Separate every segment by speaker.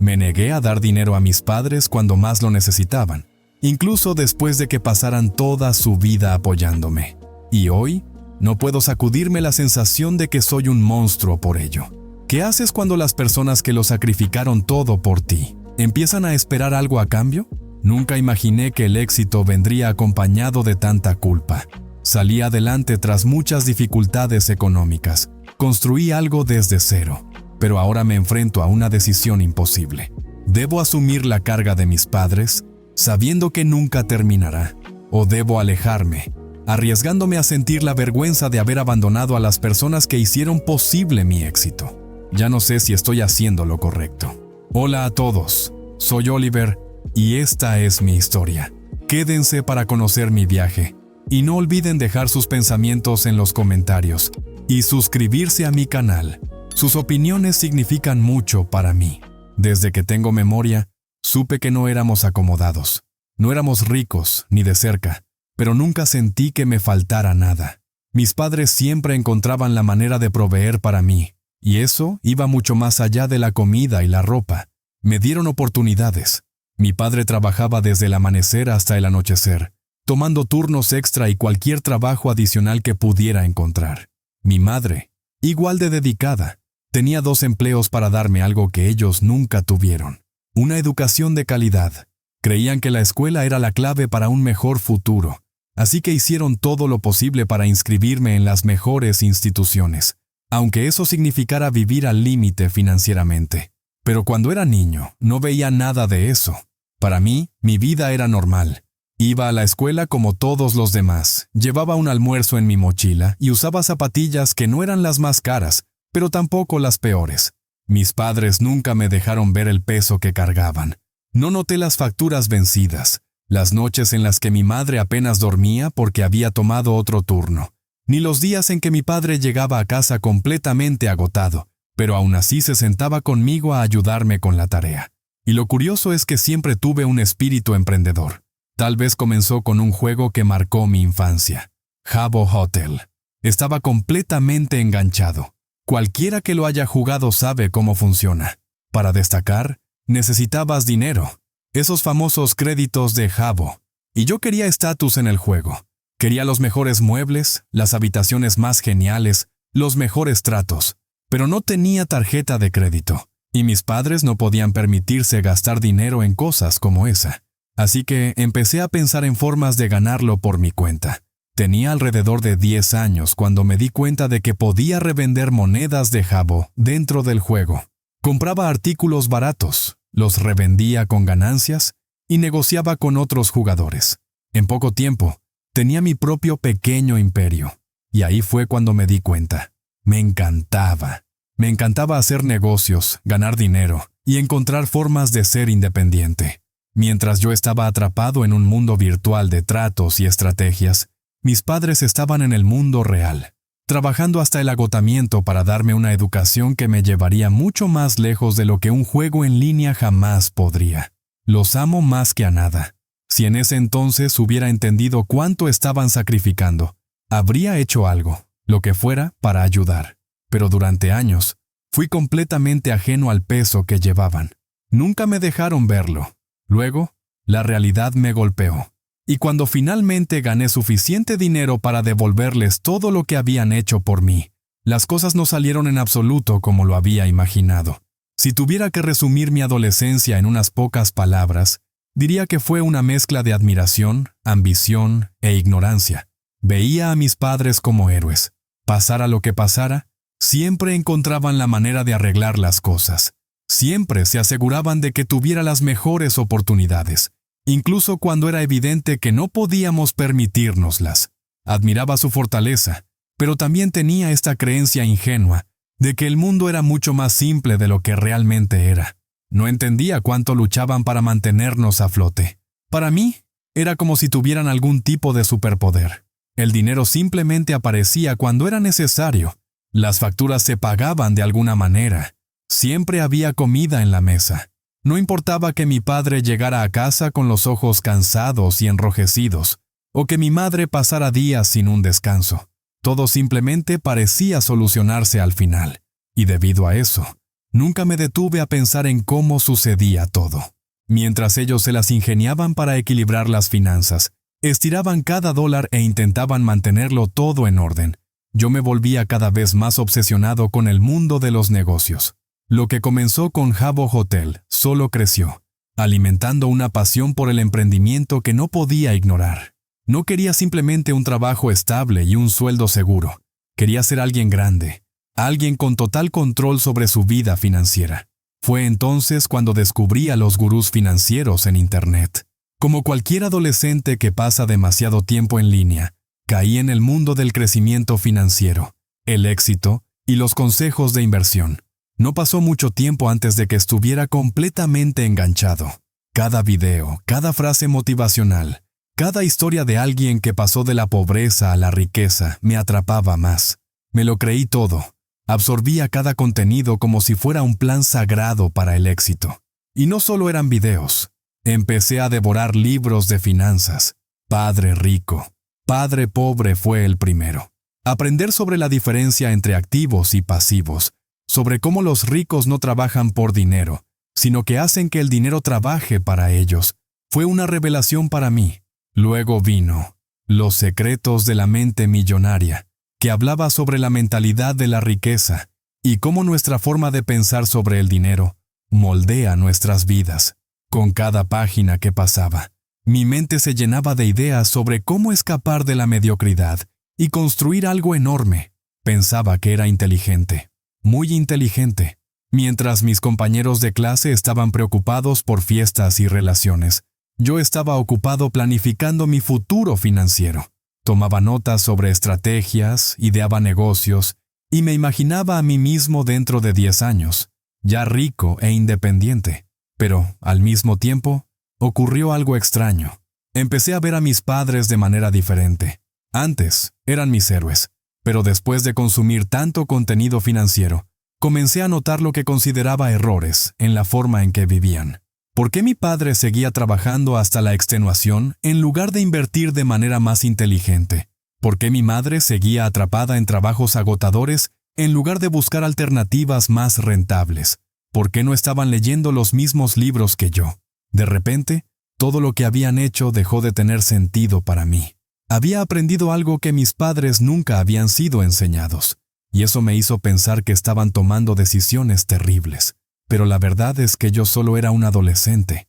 Speaker 1: Me negué a dar dinero a mis padres cuando más lo necesitaban, incluso después de que pasaran toda su vida apoyándome. Y hoy, no puedo sacudirme la sensación de que soy un monstruo por ello. ¿Qué haces cuando las personas que lo sacrificaron todo por ti empiezan a esperar algo a cambio? Nunca imaginé que el éxito vendría acompañado de tanta culpa. Salí adelante tras muchas dificultades económicas. Construí algo desde cero, pero ahora me enfrento a una decisión imposible. ¿Debo asumir la carga de mis padres, sabiendo que nunca terminará? ¿O debo alejarme, arriesgándome a sentir la vergüenza de haber abandonado a las personas que hicieron posible mi éxito? Ya no sé si estoy haciendo lo correcto. Hola a todos, soy Oliver y esta es mi historia. Quédense para conocer mi viaje y no olviden dejar sus pensamientos en los comentarios y suscribirse a mi canal. Sus opiniones significan mucho para mí. Desde que tengo memoria, supe que no éramos acomodados. No éramos ricos, ni de cerca, pero nunca sentí que me faltara nada. Mis padres siempre encontraban la manera de proveer para mí, y eso iba mucho más allá de la comida y la ropa. Me dieron oportunidades. Mi padre trabajaba desde el amanecer hasta el anochecer, tomando turnos extra y cualquier trabajo adicional que pudiera encontrar. Mi madre, igual de dedicada, tenía 2 empleos para darme algo que ellos nunca tuvieron: una educación de calidad. Creían que la escuela era la clave para un mejor futuro, así que hicieron todo lo posible para inscribirme en las mejores instituciones, aunque eso significara vivir al límite financieramente. Pero cuando era niño, no veía nada de eso. Para mí, mi vida era normal. Iba a la escuela como todos los demás, llevaba un almuerzo en mi mochila y usaba zapatillas que no eran las más caras, pero tampoco las peores. Mis padres nunca me dejaron ver el peso que cargaban. No noté las facturas vencidas, las noches en las que mi madre apenas dormía porque había tomado otro turno, ni los días en que mi padre llegaba a casa completamente agotado, pero aún así se sentaba conmigo a ayudarme con la tarea. Y lo curioso es que siempre tuve un espíritu emprendedor. Tal vez comenzó con un juego que marcó mi infancia: Habbo Hotel. Estaba completamente enganchado. Cualquiera que lo haya jugado sabe cómo funciona. Para destacar, necesitabas dinero, esos famosos créditos de Habbo. Y yo quería estatus en el juego. Quería los mejores muebles, las habitaciones más geniales, los mejores tratos. Pero no tenía tarjeta de crédito, y mis padres no podían permitirse gastar dinero en cosas como esa. Así que empecé a pensar en formas de ganarlo por mi cuenta. Tenía alrededor de 10 años cuando me di cuenta de que podía revender monedas de Habbo dentro del juego. Compraba artículos baratos, los revendía con ganancias y negociaba con otros jugadores. En poco tiempo, tenía mi propio pequeño imperio. Y ahí fue cuando me di cuenta. Me encantaba. Me encantaba hacer negocios, ganar dinero y encontrar formas de ser independiente. Mientras yo estaba atrapado en un mundo virtual de tratos y estrategias, mis padres estaban en el mundo real, trabajando hasta el agotamiento para darme una educación que me llevaría mucho más lejos de lo que un juego en línea jamás podría. Los amo más que a nada. Si en ese entonces hubiera entendido cuánto estaban sacrificando, habría hecho algo, lo que fuera, para ayudar. Pero durante años, fui completamente ajeno al peso que llevaban. Nunca me dejaron verlo. Luego, la realidad me golpeó. Y cuando finalmente gané suficiente dinero para devolverles todo lo que habían hecho por mí, las cosas no salieron en absoluto como lo había imaginado. Si tuviera que resumir mi adolescencia en unas pocas palabras, diría que fue una mezcla de admiración, ambición e ignorancia. Veía a mis padres como héroes. Pasara lo que pasara, siempre encontraban la manera de arreglar las cosas. Siempre se aseguraban de que tuviera las mejores oportunidades, incluso cuando era evidente que no podíamos permitírnoslas. Admiraba su fortaleza, pero también tenía esta creencia ingenua de que el mundo era mucho más simple de lo que realmente era. No entendía cuánto luchaban para mantenernos a flote. Para mí, era como si tuvieran algún tipo de superpoder. El dinero simplemente aparecía cuando era necesario. Las facturas se pagaban de alguna manera. Siempre había comida en la mesa. No importaba que mi padre llegara a casa con los ojos cansados y enrojecidos, o que mi madre pasara días sin un descanso. Todo simplemente parecía solucionarse al final. Y debido a eso, Nunca me detuve a pensar en cómo sucedía todo. Mientras ellos se las ingeniaban para equilibrar las finanzas, estiraban cada dólar e intentaban mantenerlo todo en orden, yo me volvía cada vez más obsesionado con el mundo de los negocios. Lo que comenzó con Habbo Hotel solo creció, alimentando una pasión por el emprendimiento que no podía ignorar. No quería simplemente un trabajo estable y un sueldo seguro. Quería ser alguien grande, alguien con total control sobre su vida financiera. Fue entonces cuando descubrí a los gurús financieros en Internet. Como cualquier adolescente que pasa demasiado tiempo en línea, caí en el mundo del crecimiento financiero, el éxito y los consejos de inversión. No pasó mucho tiempo antes de que estuviera completamente enganchado. Cada video, cada frase motivacional, cada historia de alguien que pasó de la pobreza a la riqueza me atrapaba más. Me lo creí todo. Absorbía cada contenido como si fuera un plan sagrado para el éxito. Y no solo eran videos. Empecé a devorar libros de finanzas. Padre rico, Padre pobre fue el primero. Aprender sobre la diferencia entre activos y pasivos, sobre cómo los ricos no trabajan por dinero, sino que hacen que el dinero trabaje para ellos, fue una revelación para mí. Luego vino Los secretos de la mente millonaria, que hablaba sobre la mentalidad de la riqueza y cómo nuestra forma de pensar sobre el dinero moldea nuestras vidas. Con cada página que pasaba, mi mente se llenaba de ideas sobre cómo escapar de la mediocridad y construir algo enorme. Pensaba que era inteligente, muy inteligente. Mientras mis compañeros de clase estaban preocupados por fiestas y relaciones, yo estaba ocupado planificando mi futuro financiero. Tomaba notas sobre estrategias, ideaba negocios y me imaginaba a mí mismo dentro de 10 años, ya rico e independiente. Pero, al mismo tiempo, ocurrió algo extraño. Empecé a ver a mis padres de manera diferente. Antes, eran mis héroes, pero después de consumir tanto contenido financiero, comencé a notar lo que consideraba errores en la forma en que vivían. ¿Por qué mi padre seguía trabajando hasta la extenuación en lugar de invertir de manera más inteligente? ¿Por qué mi madre seguía atrapada en trabajos agotadores en lugar de buscar alternativas más rentables? ¿Por qué no estaban leyendo los mismos libros que yo? De repente, todo lo que habían hecho dejó de tener sentido para mí. Había aprendido algo que mis padres nunca habían sido enseñados, y eso me hizo pensar que estaban tomando decisiones terribles. Pero la verdad es que yo solo era un adolescente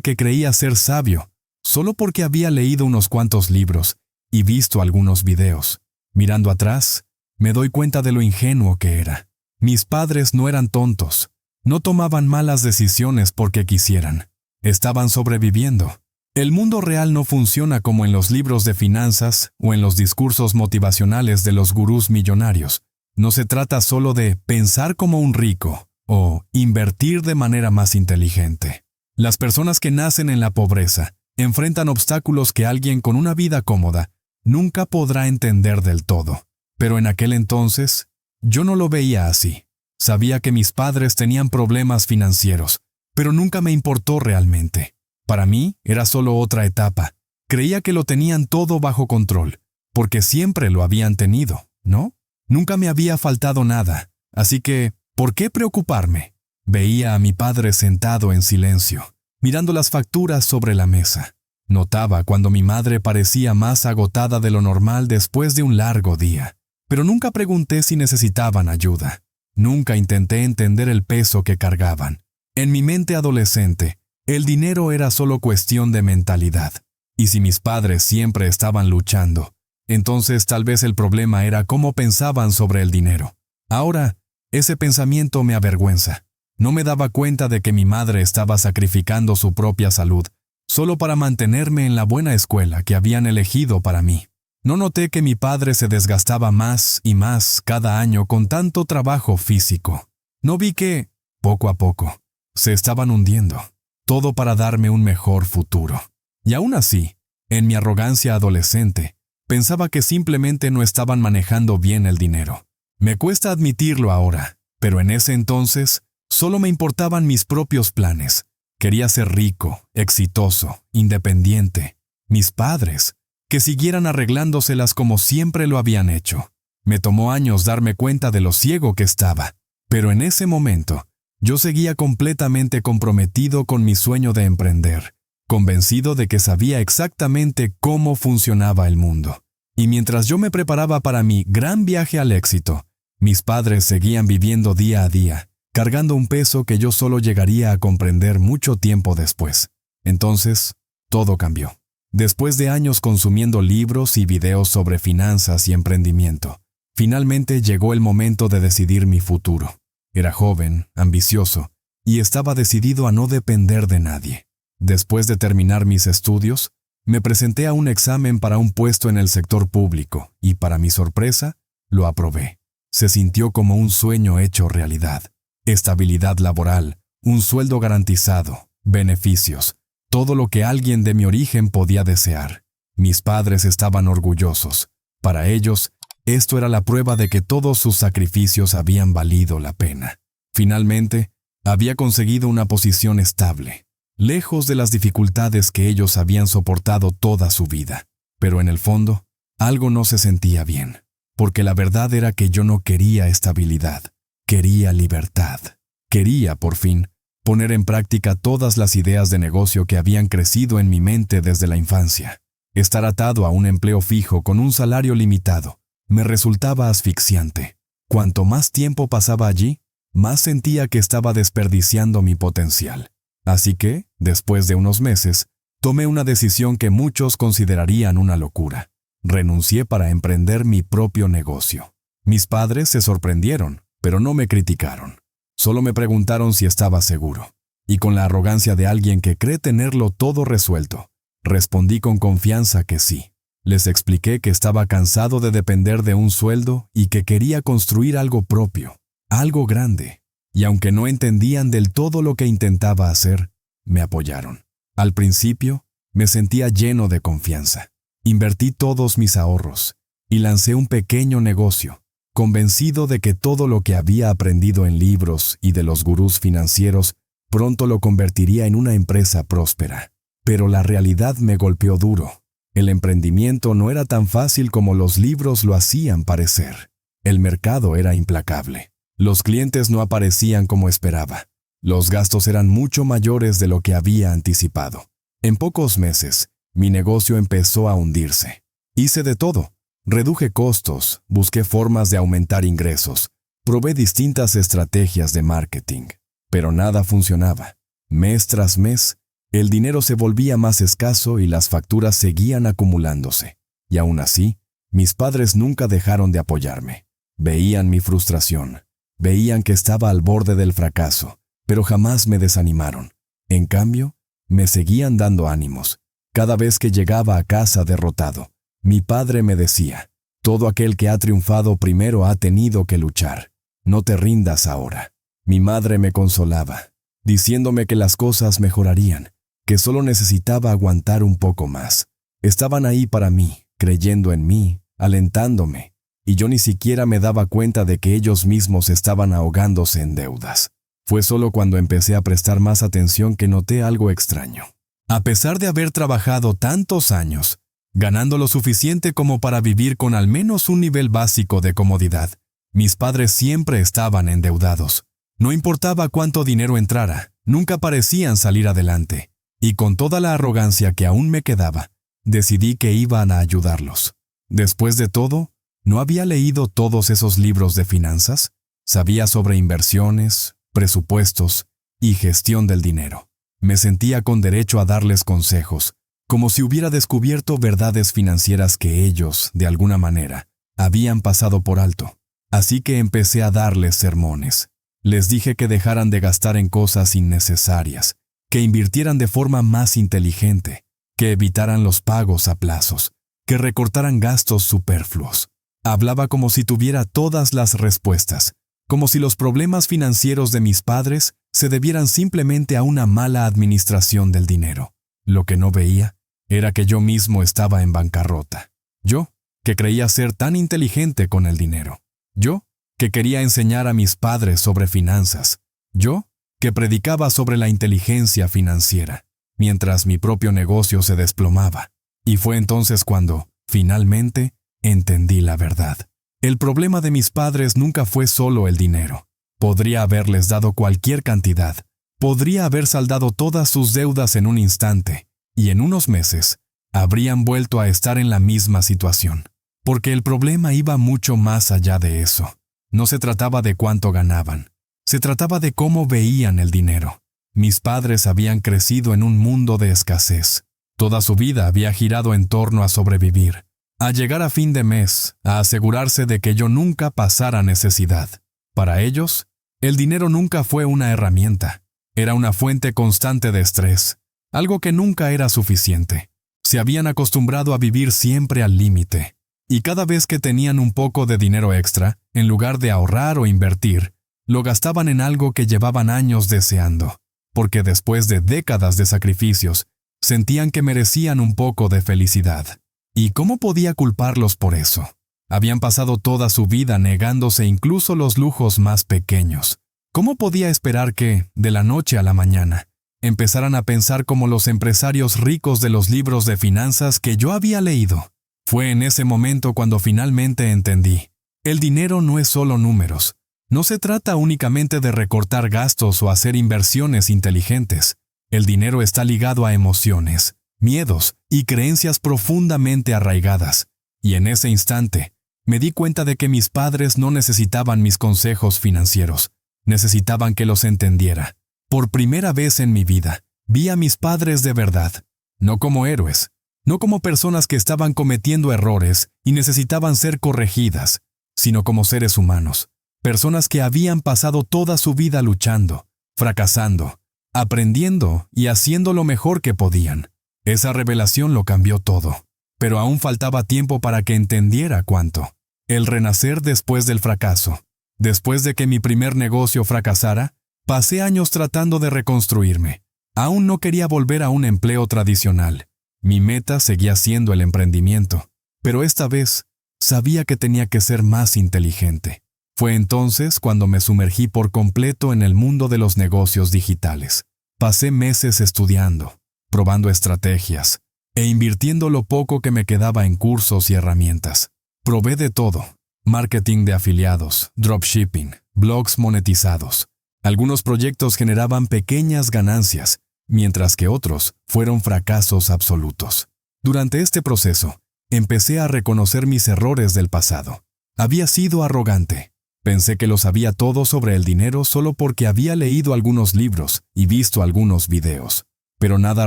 Speaker 1: que creía ser sabio, solo porque había leído unos cuantos libros y visto algunos videos. Mirando atrás, me doy cuenta de lo ingenuo que era. Mis padres no eran tontos, no tomaban malas decisiones porque quisieran. Estaban sobreviviendo. El mundo real no funciona como en los libros de finanzas o en los discursos motivacionales de los gurús millonarios. No se trata solo de pensar como un rico o invertir de manera más inteligente. Las personas que nacen en la pobreza enfrentan obstáculos que alguien con una vida cómoda nunca podrá entender del todo. Pero en aquel entonces, yo no lo veía así. Sabía que mis padres tenían problemas financieros, pero nunca me importó realmente. Para mí, era solo otra etapa. Creía que lo tenían todo bajo control, porque siempre lo habían tenido, ¿no? Nunca me había faltado nada, así que, ¿por qué preocuparme? Veía a mi padre sentado en silencio, mirando las facturas sobre la mesa. Notaba cuando mi madre parecía más agotada de lo normal después de un largo día, pero nunca pregunté si necesitaban ayuda. Nunca intenté entender el peso que cargaban. En mi mente adolescente, el dinero era solo cuestión de mentalidad. Y si mis padres siempre estaban luchando, entonces tal vez el problema era cómo pensaban sobre el dinero. Ahora, ese pensamiento me avergüenza. No me daba cuenta de que mi madre estaba sacrificando su propia salud solo para mantenerme en la buena escuela que habían elegido para mí. No noté que mi padre se desgastaba más y más cada año con tanto trabajo físico. No vi que, poco a poco, se estaban hundiendo, todo para darme un mejor futuro. Y aún así, en mi arrogancia adolescente, pensaba que simplemente no estaban manejando bien el dinero. Me cuesta admitirlo ahora, pero en ese entonces, solo me importaban mis propios planes. Quería ser rico, exitoso, independiente. Mis padres, que siguieran arreglándoselas como siempre lo habían hecho. Me tomó años darme cuenta de lo ciego que estaba, Pero en ese momento, yo seguía completamente comprometido con mi sueño de emprender, convencido de que sabía exactamente cómo funcionaba el mundo. Y mientras yo me preparaba para mi gran viaje al éxito, mis padres seguían viviendo día a día, cargando un peso que yo solo llegaría a comprender mucho tiempo después. Entonces, todo cambió. Después de años consumiendo libros y videos sobre finanzas y emprendimiento, finalmente llegó el momento de decidir mi futuro. Era joven, ambicioso, y estaba decidido a no depender de nadie. Después de terminar mis estudios, me presenté a un examen para un puesto en el sector público y, para mi sorpresa, lo aprobé. Se sintió como un sueño hecho realidad. Estabilidad laboral, un sueldo garantizado, beneficios, todo lo que alguien de mi origen podía desear. Mis padres estaban orgullosos. Para ellos, esto era la prueba de que todos sus sacrificios habían valido la pena. Finalmente, había conseguido una posición estable, lejos de las dificultades que ellos habían soportado toda su vida. Pero en el fondo, algo no se sentía bien, porque la verdad era que yo no quería estabilidad, quería libertad. Quería, por fin, poner en práctica todas las ideas de negocio que habían crecido en mi mente desde la infancia. Estar atado a un empleo fijo con un salario limitado me resultaba asfixiante. Cuanto más tiempo pasaba allí, más sentía que estaba desperdiciando mi potencial. Así que, después de unos meses, tomé una decisión que muchos considerarían una locura. Renuncié para emprender mi propio negocio. Mis padres se sorprendieron, pero no me criticaron. Solo me preguntaron si estaba seguro. Y con la arrogancia de alguien que cree tenerlo todo resuelto, respondí con confianza que sí. Les expliqué que estaba cansado de depender de un sueldo y que quería construir algo propio, algo grande. Y aunque no entendían del todo lo que intentaba hacer, me apoyaron. Al principio, me sentía lleno de confianza. Invertí todos mis ahorros y lancé un pequeño negocio, convencido de que todo lo que había aprendido en libros y de los gurús financieros pronto lo convertiría en una empresa próspera. Pero la realidad me golpeó duro. El emprendimiento no era tan fácil como los libros lo hacían parecer. El mercado era implacable. Los clientes no aparecían como esperaba. Los gastos eran mucho mayores de lo que había anticipado. En pocos meses, mi negocio empezó a hundirse. Hice de todo. Reduje costos, busqué formas de aumentar ingresos, probé distintas estrategias de marketing, pero nada funcionaba. Mes tras mes, el dinero se volvía más escaso y las facturas seguían acumulándose. Y aún así, mis padres nunca dejaron de apoyarme. Veían mi frustración, veían que estaba al borde del fracaso, pero jamás me desanimaron. En cambio, me seguían dando ánimos. Cada vez que llegaba a casa derrotado, mi padre me decía, todo aquel que ha triunfado primero ha tenido que luchar. No te rindas ahora. Mi madre me consolaba, diciéndome que las cosas mejorarían, que solo necesitaba aguantar un poco más. Estaban ahí para mí, creyendo en mí, alentándome, y yo ni siquiera me daba cuenta de que ellos mismos estaban ahogándose en deudas. Fue solo cuando empecé a prestar más atención que noté algo extraño. A pesar de haber trabajado tantos años, ganando lo suficiente como para vivir con al menos un nivel básico de comodidad, mis padres siempre estaban endeudados. No importaba cuánto dinero entrara, nunca parecían salir adelante. Y con toda la arrogancia que aún me quedaba, decidí que iban a ayudarlos. Después de todo, ¿no había leído todos esos libros de finanzas? Sabía sobre inversiones, presupuestos y gestión del dinero. Me sentía con derecho a darles consejos, como si hubiera descubierto verdades financieras que ellos, de alguna manera, habían pasado por alto. Así que empecé a darles sermones. Les dije que dejaran de gastar en cosas innecesarias, que invirtieran de forma más inteligente, que evitaran los pagos a plazos, que recortaran gastos superfluos. Hablaba como si tuviera todas las respuestas, como si los problemas financieros de mis padres se debieran simplemente a una mala administración del dinero. Lo que no veía era que yo mismo estaba en bancarrota. Yo, que creía ser tan inteligente con el dinero. Yo, que quería enseñar a mis padres sobre finanzas. Yo, que predicaba sobre la inteligencia financiera, mientras mi propio negocio se desplomaba. Y fue entonces cuando, finalmente, entendí la verdad. El problema de mis padres nunca fue solo el dinero. Podría haberles dado cualquier cantidad. Podría haber saldado todas sus deudas en un instante, y en unos meses habrían vuelto a estar en la misma situación. Porque el problema iba mucho más allá de eso. No se trataba de cuánto ganaban. Se trataba de cómo veían el dinero. Mis padres habían crecido en un mundo de escasez. Toda su vida había girado en torno a sobrevivir, a llegar a fin de mes, a asegurarse de que yo nunca pasara necesidad. Para ellos, el dinero nunca fue una herramienta. Era una fuente constante de estrés, algo que nunca era suficiente. Se habían acostumbrado a vivir siempre al límite. Y cada vez que tenían un poco de dinero extra, en lugar de ahorrar o invertir, lo gastaban en algo que llevaban años deseando, porque después de décadas de sacrificios, sentían que merecían un poco de felicidad. ¿Y cómo podía culparlos por eso? Habían pasado toda su vida negándose incluso los lujos más pequeños. ¿Cómo podía esperar que, de la noche a la mañana, empezaran a pensar como los empresarios ricos de los libros de finanzas que yo había leído? Fue en ese momento cuando finalmente entendí. El dinero no es solo números. No se trata únicamente de recortar gastos o hacer inversiones inteligentes. El dinero está ligado a emociones, miedos y creencias profundamente arraigadas. Y en ese instante, me di cuenta de que mis padres no necesitaban mis consejos financieros. Necesitaban que los entendiera. Por primera vez en mi vida, vi a mis padres de verdad, no como héroes, no como personas que estaban cometiendo errores y necesitaban ser corregidas, sino como seres humanos, personas que habían pasado toda su vida luchando, fracasando, aprendiendo y haciendo lo mejor que podían. Esa revelación lo cambió todo, pero aún faltaba tiempo para que entendiera cuánto. El renacer después del fracaso. Después de que mi primer negocio fracasara, pasé años tratando de reconstruirme. Aún no quería volver a un empleo tradicional. Mi meta seguía siendo el emprendimiento, pero esta vez sabía que tenía que ser más inteligente. Fue entonces cuando me sumergí por completo en el mundo de los negocios digitales. Pasé meses estudiando, probando estrategias e invirtiendo lo poco que me quedaba en cursos y herramientas. Probé de todo: marketing de afiliados, dropshipping, blogs monetizados. Algunos proyectos generaban pequeñas ganancias, mientras que otros fueron fracasos absolutos. Durante este proceso, empecé a reconocer mis errores del pasado. Había sido arrogante. Pensé que lo sabía todo sobre el dinero solo porque había leído algunos libros y visto algunos videos. Pero nada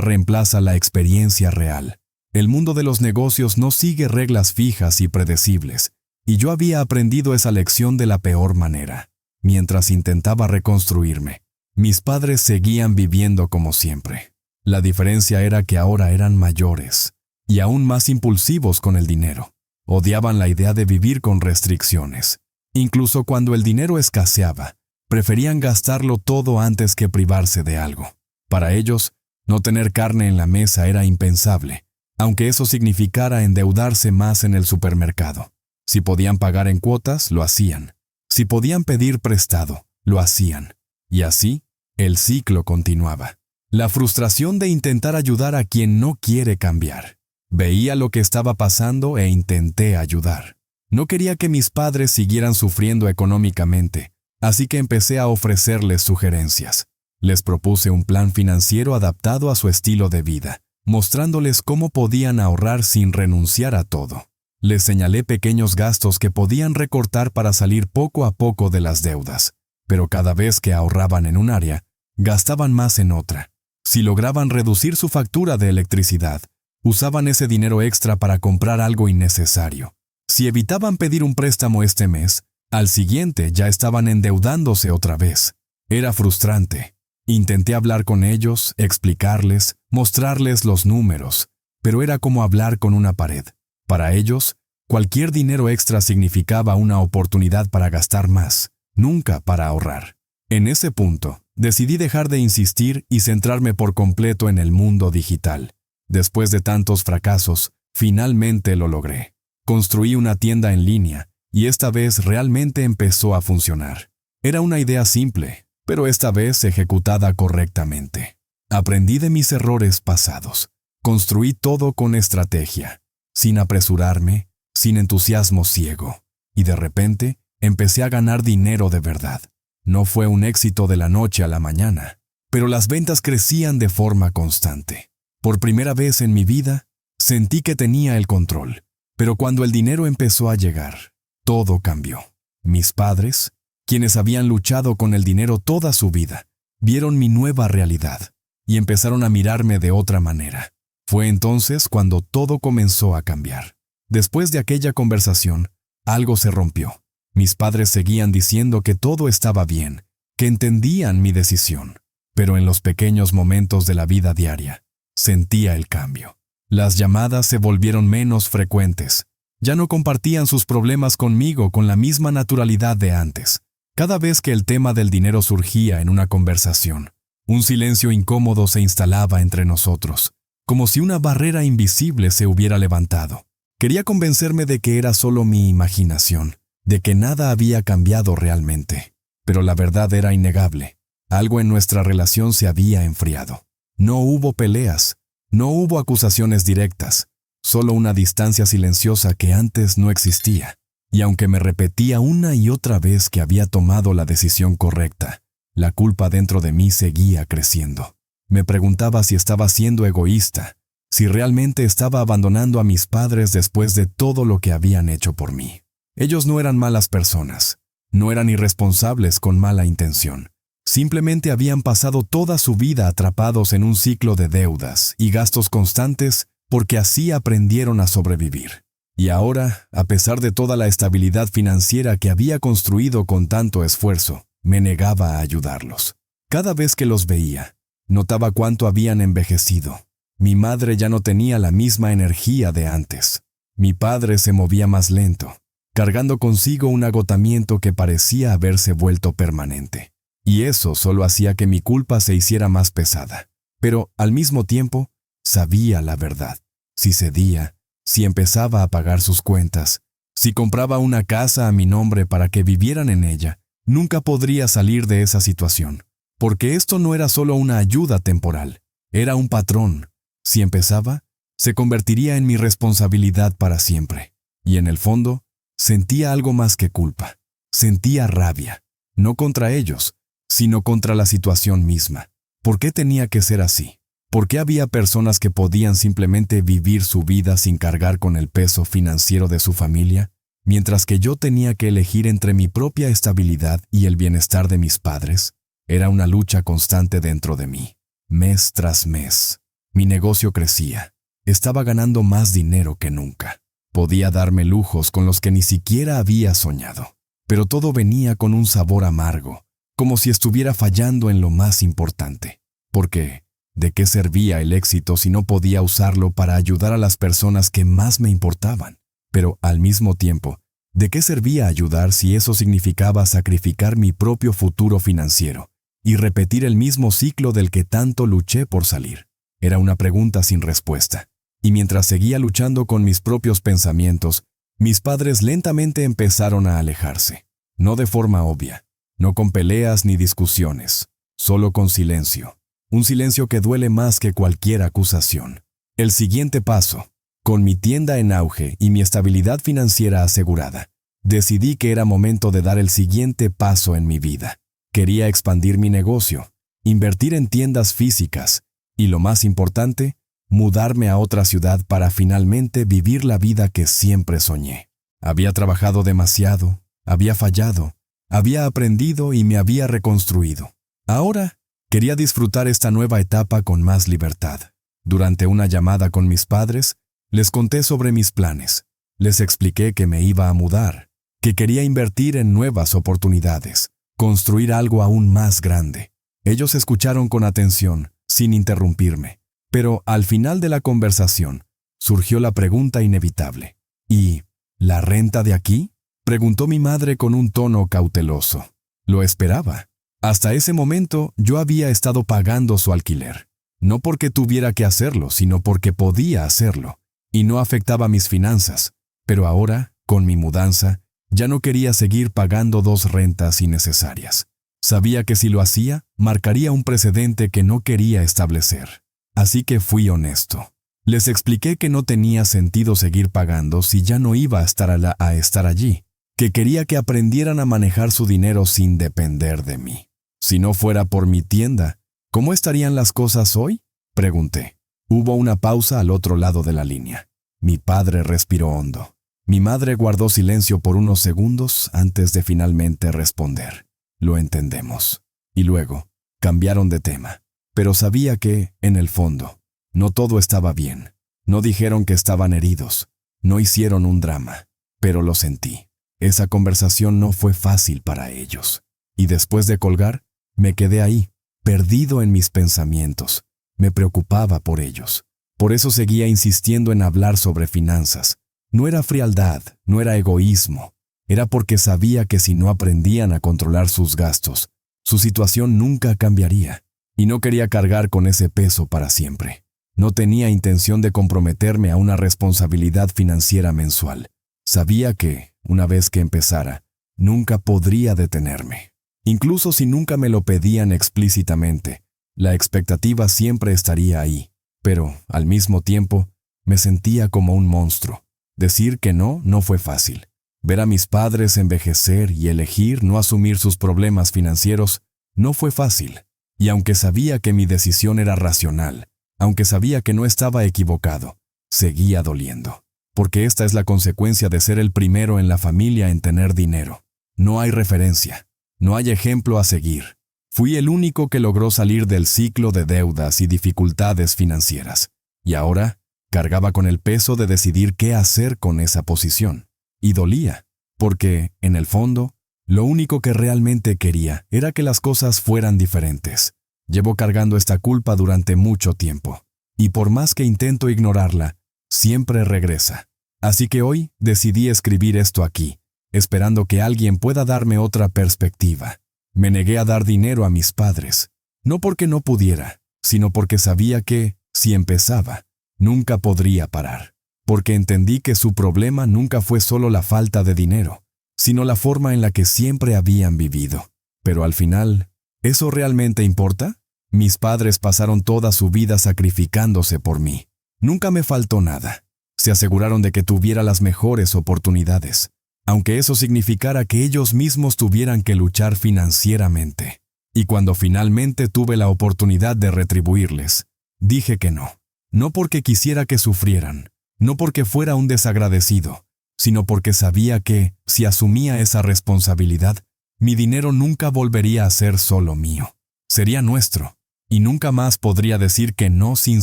Speaker 1: reemplaza la experiencia real. El mundo de los negocios no sigue reglas fijas y predecibles, y yo había aprendido esa lección de la peor manera. Mientras intentaba reconstruirme, mis padres seguían viviendo como siempre. La diferencia era que ahora eran mayores y aún más impulsivos con el dinero. Odiaban la idea de vivir con restricciones. Incluso cuando el dinero escaseaba, preferían gastarlo todo antes que privarse de algo. Para ellos, no tener carne en la mesa era impensable, aunque eso significara endeudarse más en el supermercado. Si podían pagar en cuotas, lo hacían. Si podían pedir prestado, lo hacían. Y así, el ciclo continuaba. La frustración de intentar ayudar a quien no quiere cambiar. Veía lo que estaba pasando e intenté ayudar. No quería que mis padres siguieran sufriendo económicamente, así que empecé a ofrecerles sugerencias. Les propuse un plan financiero adaptado a su estilo de vida, mostrándoles cómo podían ahorrar sin renunciar a todo. Les señalé pequeños gastos que podían recortar para salir poco a poco de las deudas, pero cada vez que ahorraban en un área, gastaban más en otra. Si lograban reducir su factura de electricidad, usaban ese dinero extra para comprar algo innecesario. Si evitaban pedir un préstamo este mes, al siguiente ya estaban endeudándose otra vez. Era frustrante. Intenté hablar con ellos, explicarles, mostrarles los números, pero era como hablar con una pared. Para ellos, cualquier dinero extra significaba una oportunidad para gastar más, nunca para ahorrar. En ese punto, decidí dejar de insistir y centrarme por completo en el mundo digital. Después de tantos fracasos, finalmente lo logré. Construí una tienda en línea y esta vez realmente empezó a funcionar. Era una idea simple, pero esta vez ejecutada correctamente. Aprendí de mis errores pasados. Construí todo con estrategia, sin apresurarme, sin entusiasmo ciego. Y de repente, empecé a ganar dinero de verdad. No fue un éxito de la noche a la mañana, pero las ventas crecían de forma constante. Por primera vez en mi vida, sentí que tenía el control, pero cuando el dinero empezó a llegar, todo cambió. Mis padres, quienes habían luchado con el dinero toda su vida, vieron mi nueva realidad y empezaron a mirarme de otra manera. Fue entonces cuando todo comenzó a cambiar. Después de aquella conversación, algo se rompió. Mis padres seguían diciendo que todo estaba bien, que entendían mi decisión, pero en los pequeños momentos de la vida diaria, sentía el cambio. Las llamadas se volvieron menos frecuentes. Ya no compartían sus problemas conmigo con la misma naturalidad de antes. Cada vez que el tema del dinero surgía en una conversación, un silencio incómodo se instalaba entre nosotros, como si una barrera invisible se hubiera levantado. Quería convencerme de que era solo mi imaginación, de que nada había cambiado realmente. Pero la verdad era innegable. Algo en nuestra relación se había enfriado. No hubo peleas, no hubo acusaciones directas, solo una distancia silenciosa que antes no existía. Y aunque me repetía una y otra vez que había tomado la decisión correcta, la culpa dentro de mí seguía creciendo. Me preguntaba si estaba siendo egoísta, si realmente estaba abandonando a mis padres después de todo lo que habían hecho por mí. Ellos no eran malas personas, no eran irresponsables con mala intención. Simplemente habían pasado toda su vida atrapados en un ciclo de deudas y gastos constantes porque así aprendieron a sobrevivir. Y ahora, a pesar de toda la estabilidad financiera que había construido con tanto esfuerzo, me negaba a ayudarlos. Cada vez que los veía, notaba cuánto habían envejecido. Mi madre ya no tenía la misma energía de antes. Mi padre se movía más lento, cargando consigo un agotamiento que parecía haberse vuelto permanente. Y eso solo hacía que mi culpa se hiciera más pesada. Pero, al mismo tiempo, sabía la verdad. Si cedía, si empezaba a pagar sus cuentas, si compraba una casa a mi nombre para que vivieran en ella, nunca podría salir de esa situación. Porque esto no era solo una ayuda temporal, era un patrón. Si empezaba, se convertiría en mi responsabilidad para siempre. Y en el fondo, sentía algo más que culpa. Sentía rabia, no contra ellos, sino contra la situación misma. ¿Por qué tenía que ser así? ¿Por qué había personas que podían simplemente vivir su vida sin cargar con el peso financiero de su familia, mientras que yo tenía que elegir entre mi propia estabilidad y el bienestar de mis padres? Era una lucha constante dentro de mí, mes tras mes. Mi negocio crecía. Estaba ganando más dinero que nunca. Podía darme lujos con los que ni siquiera había soñado. Pero todo venía con un sabor amargo, como si estuviera fallando en lo más importante. Porque, ¿de qué servía el éxito si no podía usarlo para ayudar a las personas que más me importaban? Pero, al mismo tiempo, ¿de qué servía ayudar si eso significaba sacrificar mi propio futuro financiero y repetir el mismo ciclo del que tanto luché por salir? Era una pregunta sin respuesta. Y mientras seguía luchando con mis propios pensamientos, mis padres lentamente empezaron a alejarse. No de forma obvia, no con peleas ni discusiones, solo con silencio. Un silencio que duele más que cualquier acusación. El siguiente paso, con mi tienda en auge y mi estabilidad financiera asegurada, decidí que era momento de dar el siguiente paso en mi vida. Quería expandir mi negocio, invertir en tiendas físicas y, lo más importante, mudarme a otra ciudad para finalmente vivir la vida que siempre soñé. Había trabajado demasiado, había fallado, había aprendido y me había reconstruido. Ahora quería disfrutar esta nueva etapa con más libertad. Durante una llamada con mis padres, les conté sobre mis planes. Les expliqué que me iba a mudar, que quería invertir en nuevas oportunidades, construir algo aún más grande. Ellos escucharon con atención, sin interrumpirme. Pero al final de la conversación, surgió la pregunta inevitable. ¿Y la renta de aquí? Preguntó mi madre con un tono cauteloso. Lo esperaba. Hasta ese momento yo había estado pagando su alquiler. No porque tuviera que hacerlo, sino porque podía hacerlo. Y no afectaba mis finanzas. Pero ahora, con mi mudanza, ya no quería seguir pagando 2 rentas innecesarias. Sabía que si lo hacía, marcaría un precedente que no quería establecer. Así que fui honesto. Les expliqué que no tenía sentido seguir pagando si ya no iba a estar allí. que quería que aprendieran a manejar su dinero sin depender de mí. Si no fuera por mi tienda, ¿cómo estarían las cosas hoy?, pregunté. Hubo una pausa al otro lado de la línea. Mi padre respiró hondo. Mi madre guardó silencio por unos segundos antes de finalmente responder. Lo entendemos. Y luego, cambiaron de tema. Pero sabía que, en el fondo, no todo estaba bien. No dijeron que estaban heridos. No hicieron un drama. Pero lo sentí. Esa conversación no fue fácil para ellos. Y después de colgar, me quedé ahí, perdido en mis pensamientos. Me preocupaba por ellos. Por eso seguía insistiendo en hablar sobre finanzas. No era frialdad, no era egoísmo. Era porque sabía que si no aprendían a controlar sus gastos, su situación nunca cambiaría. Y no quería cargar con ese peso para siempre. No tenía intención de comprometerme a una responsabilidad financiera mensual. Sabía que, una vez que empezara, nunca podría detenerme. Incluso si nunca me lo pedían explícitamente, la expectativa siempre estaría ahí. Pero, al mismo tiempo, me sentía como un monstruo. Decir que no fue fácil. Ver a mis padres envejecer y elegir no asumir sus problemas financieros no fue fácil. Y aunque sabía que mi decisión era racional, aunque sabía que no estaba equivocado, seguía doliendo. Porque esta es la consecuencia de ser el primero en la familia en tener dinero. No hay referencia, no hay ejemplo a seguir. Fui el único que logró salir del ciclo de deudas y dificultades financieras. Y ahora, cargaba con el peso de decidir qué hacer con esa posición. Y dolía, porque, en el fondo, lo único que realmente quería era que las cosas fueran diferentes. Llevo cargando esta culpa durante mucho tiempo. Y por más que intento ignorarla, siempre regresa. Así que hoy decidí escribir esto aquí, esperando que alguien pueda darme otra perspectiva. Me negué a dar dinero a mis padres, no porque no pudiera, sino porque sabía que, si empezaba, nunca podría parar. Porque entendí que su problema nunca fue solo la falta de dinero, sino la forma en la que siempre habían vivido. Pero al final, ¿eso realmente importa? Mis padres pasaron toda su vida sacrificándose por mí. Nunca me faltó nada. Se aseguraron de que tuviera las mejores oportunidades, aunque eso significara que ellos mismos tuvieran que luchar financieramente. Y cuando finalmente tuve la oportunidad de retribuirles, dije que no. No porque quisiera que sufrieran, no porque fuera un desagradecido, sino porque sabía que, si asumía esa responsabilidad, mi dinero nunca volvería a ser solo mío. Sería nuestro, y nunca más podría decir que no sin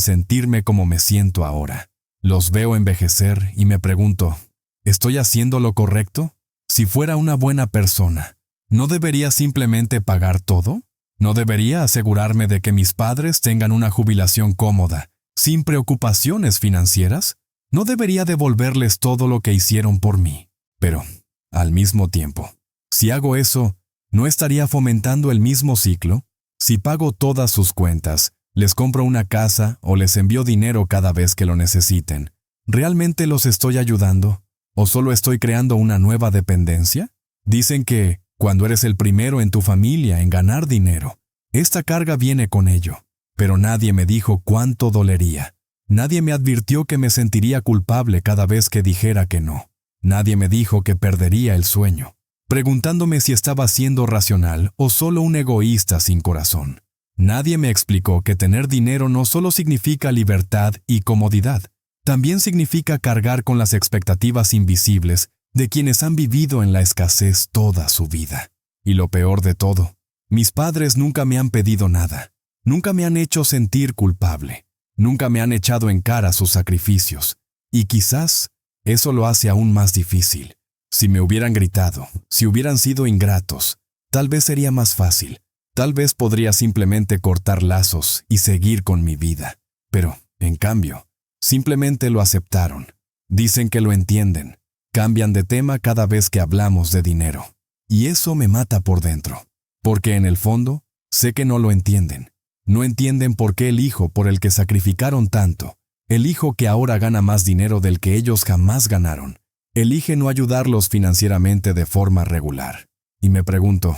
Speaker 1: sentirme como me siento ahora. Los veo envejecer y me pregunto, ¿estoy haciendo lo correcto? Si fuera una buena persona, ¿no debería simplemente pagar todo? ¿No debería asegurarme de que mis padres tengan una jubilación cómoda, sin preocupaciones financieras? ¿No debería devolverles todo lo que hicieron por mí? Pero, al mismo tiempo, si hago eso, ¿no estaría fomentando el mismo ciclo? Si pago todas sus cuentas, les compro una casa o les envío dinero cada vez que lo necesiten, ¿realmente los estoy ayudando? ¿O solo estoy creando una nueva dependencia? Dicen que, cuando eres el primero en tu familia en ganar dinero, esta carga viene con ello. Pero nadie me dijo cuánto dolería. Nadie me advirtió que me sentiría culpable cada vez que dijera que no. Nadie me dijo que perdería el sueño, preguntándome si estaba siendo racional o solo un egoísta sin corazón. Nadie me explicó que tener dinero no solo significa libertad y comodidad, también significa cargar con las expectativas invisibles de quienes han vivido en la escasez toda su vida. Y lo peor de todo, mis padres nunca me han pedido nada, nunca me han hecho sentir culpable, nunca me han echado en cara sus sacrificios, y quizás eso lo hace aún más difícil. Si me hubieran gritado, si hubieran sido ingratos, tal vez sería más fácil. Tal vez podría simplemente cortar lazos y seguir con mi vida. Pero, en cambio, simplemente lo aceptaron. Dicen que lo entienden. Cambian de tema cada vez que hablamos de dinero. Y eso me mata por dentro. Porque en el fondo, sé que no lo entienden. No entienden por qué el hijo por el que sacrificaron tanto, el hijo que ahora gana más dinero del que ellos jamás ganaron, elige no ayudarlos financieramente de forma regular. Y me pregunto,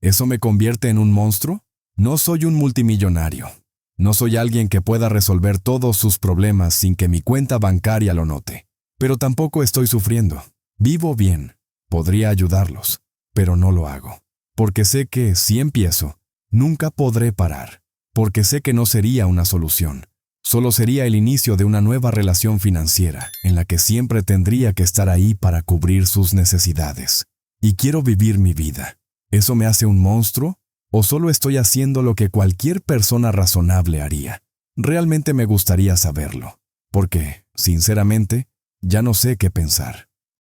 Speaker 1: ¿eso me convierte en un monstruo? No soy un multimillonario. No soy alguien que pueda resolver todos sus problemas sin que mi cuenta bancaria lo note. Pero tampoco estoy sufriendo. Vivo bien. Podría ayudarlos, pero no lo hago. Porque sé que, si empiezo, nunca podré parar. Porque sé que no sería una solución. Solo sería el inicio de una nueva relación financiera, en la que siempre tendría que estar ahí para cubrir sus necesidades. Y quiero vivir mi vida. ¿Eso me hace un monstruo? ¿O solo estoy haciendo lo que cualquier persona razonable haría? Realmente me gustaría saberlo. Porque, sinceramente, ya no sé qué pensar.